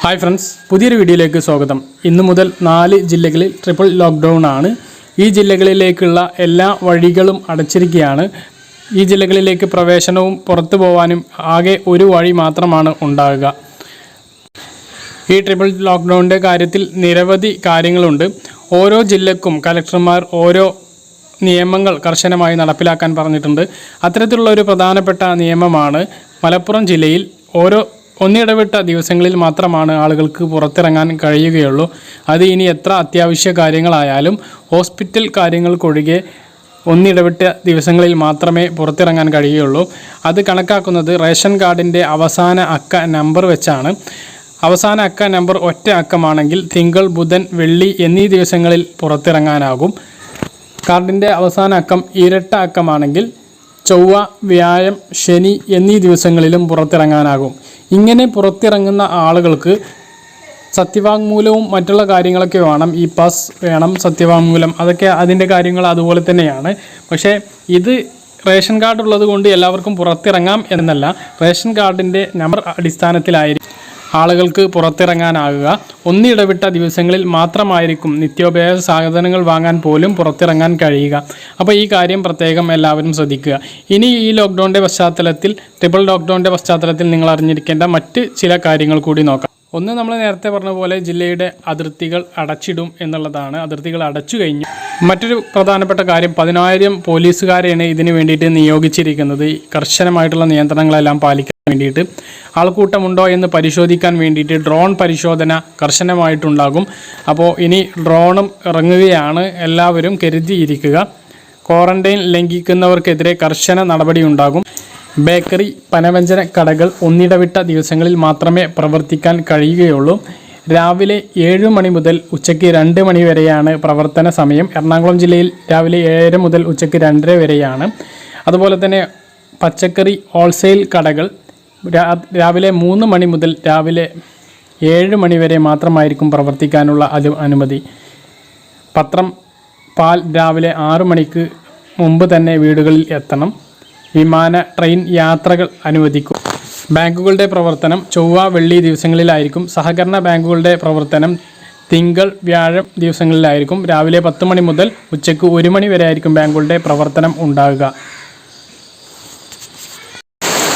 Hi friends, പുതിയൊരു വീഡിയോയിലേക്ക് സ്വാഗതം. ഇന്നു മുതൽ 4 ജില്ലകളിൽ ട്രിപ്പിൾ ലോക്ക്ഡൗൺ ആണ്. ഈ ജില്ലകളിലേക്കുള്ള എല്ലാ വഴികളും അടച്ചിരിക്കുകയാണ്. ഈ ജില്ലകളിലേക്ക് പ്രവേശനവും പുറത്തു പോകാനും ആകെ ഒരു വഴി മാത്രമാണ് ഉണ്ടാകുക. ഈ ട്രിപ്പിൾ ലോക്ക്ഡൗണിൻ്റെ കാര്യത്തിൽ നിരവധി കാര്യങ്ങളുണ്ട്. ഓരോ ജില്ലക്കും കലക്ടർമാർ ഓരോ നിയമങ്ങൾ കർശനമായി നടപ്പിലാക്കാൻ പറഞ്ഞിട്ടുണ്ട്. അത്തരത്തിലുള്ള ഒരു പ്രധാനപ്പെട്ട നിയമമാണ് മലപ്പുറം ജില്ലയിൽ ഒന്നിടവിട്ട ദിവസങ്ങളിൽ മാത്രമാണ് ആളുകൾക്ക് പുറത്തിറങ്ങാൻ കഴിയുകയുള്ളൂ. അത് ഇനി എത്ര അത്യാവശ്യ കാര്യങ്ങളായാലും ഹോസ്പിറ്റൽ കാര്യങ്ങൾക്കൊഴികെ ഒന്നിടവിട്ട ദിവസങ്ങളിൽ മാത്രമേ പുറത്തിറങ്ങാൻ കഴിയുകയുള്ളൂ. അത് കണക്കാക്കുന്നത് റേഷൻ കാർഡിൻ്റെ അവസാന അക്ക നമ്പർ വെച്ചാണ്. അവസാന അക്ക നമ്പർ ഒറ്റ അക്കമാണെങ്കിൽ തിങ്കൾ, ബുധൻ, വെള്ളി എന്നീ ദിവസങ്ങളിൽ പുറത്തിറങ്ങാനാകും. കാർഡിൻ്റെ അവസാന അക്കം ഇരട്ട അക്കമാണെങ്കിൽ ചൊവ്വ, വ്യാഴം, ശനി എന്നീ ദിവസങ്ങളിലും പുറത്തിറങ്ങാനാകും. ഇങ്ങനെ പുറത്തിറങ്ങുന്ന ആളുകൾക്ക് സത്യവാങ്മൂലവും മറ്റുള്ള കാര്യങ്ങളൊക്കെ വേണം. ഈ പാസ് വേണം, സത്യവാങ്മൂലം, അതൊക്കെ അതിൻ്റെ കാര്യങ്ങൾ അതുപോലെ തന്നെയാണ്. പക്ഷേ ഇത് റേഷൻ കാർഡ് ഉള്ളത് കൊണ്ട് എല്ലാവർക്കും പുറത്തിറങ്ങാം എന്നല്ല. റേഷൻ കാർഡിൻ്റെ നമ്പർ അടിസ്ഥാനത്തിലായിരിക്കും ആളുകൾക്ക് പുറത്തിറങ്ങാനാകുക. ഒന്നിടവിട്ട ദിവസങ്ങളിൽ മാത്രമായിരിക്കും നിത്യോപയോഗ സാധനങ്ങൾ വാങ്ങാൻ പോലും പുറത്തിറങ്ങാൻ കഴിയുക. അപ്പോൾ ഈ കാര്യം പ്രത്യേകം എല്ലാവരും ശ്രദ്ധിക്കുക. ഇനി ഈ ലോക്ക്ഡൗണിൻ്റെ പശ്ചാത്തലത്തിൽ, ട്രിപ്പിൾ ലോക്ക്ഡൗണിൻ്റെ പശ്ചാത്തലത്തിൽ നിങ്ങൾ അറിഞ്ഞിരിക്കേണ്ട മറ്റ് ചില കാര്യങ്ങൾ കൂടി നോക്കാം. ഒന്ന്, നമ്മൾ നേരത്തെ പറഞ്ഞ പോലെ ജില്ലയുടെ അതിർത്തികൾ അടച്ചിടും എന്നുള്ളതാണ്. അതിർത്തികൾ അടച്ചു കഴിഞ്ഞു. മറ്റൊരു പ്രധാനപ്പെട്ട കാര്യം, 10,000 പോലീസുകാരെയാണ് ഇതിന് വേണ്ടിയിട്ട് നിയോഗിച്ചിരിക്കുന്നത്. കർശനമായിട്ടുള്ള നിയന്ത്രണങ്ങളെല്ലാം പാലിക്കാൻ വേണ്ടിയിട്ട്. ആൾക്കൂട്ടമുണ്ടോ എന്ന് പരിശോധിക്കാൻ വേണ്ടിയിട്ട് ഡ്രോൺ പരിശോധന കർശനമായിട്ടുണ്ടാകും. അപ്പോൾ ഇനി ഡ്രോണും ഇറങ്ങുകയാണ്. എല്ലാവരും കരുതിയിരിക്കുക. ക്വാറന്റൈൻ ലംഘിക്കുന്നവർക്കെതിരെ കർശന നടപടി ഉണ്ടാകും. ബേക്കറി, പലവ്യഞ്ജന കടകൾ ഒന്നിടവിട്ട ദിവസങ്ങളിൽ മാത്രമേ പ്രവർത്തിക്കാൻ കഴിയുകയുള്ളൂ. രാവിലെ 7 മണി മുതൽ ഉച്ചയ്ക്ക് 2 മണി വരെയാണ് പ്രവർത്തന സമയം. എറണാകുളം ജില്ലയിൽ രാവിലെ 7 മുതൽ ഉച്ചയ്ക്ക് 2 വരെയാണ്. അതുപോലെ തന്നെ പച്ചക്കറി ഹോൾസെയിൽ കടകൾ രാവിലെ 3 മണി മുതൽ രാവിലെ 7 മണി വരെ മാത്രമായിരിക്കും പ്രവർത്തിക്കാനുള്ള അനുമതി. പത്രം, പാൽ രാവിലെ 6 മണിക്ക് മുമ്പ് തന്നെ വീടുകളിൽ എത്തണം. വിമാന, ട്രെയിൻ യാത്രകൾ അനുവദിക്കും. ബാങ്കുകളുടെ പ്രവർത്തനം ചൊവ്വ, വെള്ളി ദിവസങ്ങളിലായിരിക്കും. സഹകരണ ബാങ്കുകളുടെ പ്രവർത്തനം തിങ്കൾ, വ്യാഴം ദിവസങ്ങളിലായിരിക്കും. രാവിലെ 10 മണി മുതൽ ഉച്ചയ്ക്ക് 1 മണി വരെ ആയിരിക്കും ബാങ്കുകളുടെ പ്രവർത്തനം ഉണ്ടാകുക.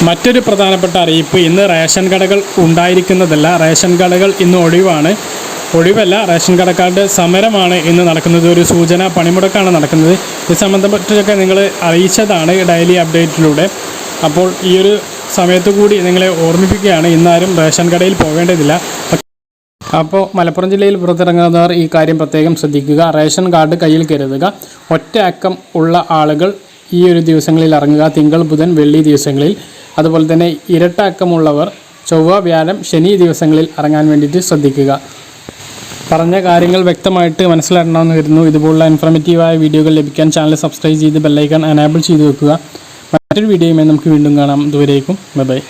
മറ്റൊരു പ്രധാനപ്പെട്ട അറിയിപ്പ്, ഇന്ന് റേഷൻ കടകൾ ഉണ്ടായിരിക്കുന്നതല്ല. റേഷൻ കടകൾ ഇന്ന് ഒഴിവല്ല, റേഷൻ കടക്കാരുടെ സമരമാണ് ഇന്ന് നടക്കുന്നത്. ഒരു സൂചന പണിമുടക്കാണ് നടക്കുന്നത്. ഇത് സംബന്ധപ്പെട്ടൊക്കെ നിങ്ങൾ അറിയിച്ചതാണ് ഡെയിലി അപ്ഡേറ്റിലൂടെ. അപ്പോൾ ഈ ഒരു സമയത്ത് കൂടി നിങ്ങളെ ഓർമ്മിപ്പിക്കുകയാണ്, ഇന്നാരും റേഷൻ കടയിൽ പോകേണ്ടതില്ല. അപ്പോൾ മലപ്പുറം ജില്ലയിൽ പുറത്തിറങ്ങുന്നവർ ഈ കാര്യം പ്രത്യേകം ശ്രദ്ധിക്കുക. റേഷൻ കാർഡ് കയ്യിൽ കരുതുക. ഒറ്റ അക്കം ഉള്ള ആളുകൾ ഈ ഒരു ദിവസങ്ങളിൽ ഇറങ്ങുക, തിങ്കൾ, ബുധൻ, വെള്ളി ദിവസങ്ങളിൽ. അതുപോലെ തന്നെ ഇരട്ട അക്കമുള്ളവർ ചൊവ്വ, വ്യാഴം, ശനി ദിവസങ്ങളിൽ ഇറങ്ങാൻ വേണ്ടിയിട്ട് ശ്രദ്ധിക്കുക. പറഞ്ഞ കാര്യങ്ങൾ വ്യക്തമായിട്ട് മനസ്സിലാക്കണമെന്ന് കരുതുന്നു. ഇതുപോലുള്ള ഇൻഫോർമേറ്റീവായ വീഡിയോകൾ ലഭിക്കാൻ ചാനൽ സബ്സ്ക്രൈബ് ചെയ്ത് ബെല്ലൈക്കൺ എനേബിൾ ചെയ്ത് വെക്കുക. മറ്റൊരു വീഡിയോയുമായി നമുക്ക് വീണ്ടും കാണാം. ഇതുവരേക്കും ബൈ.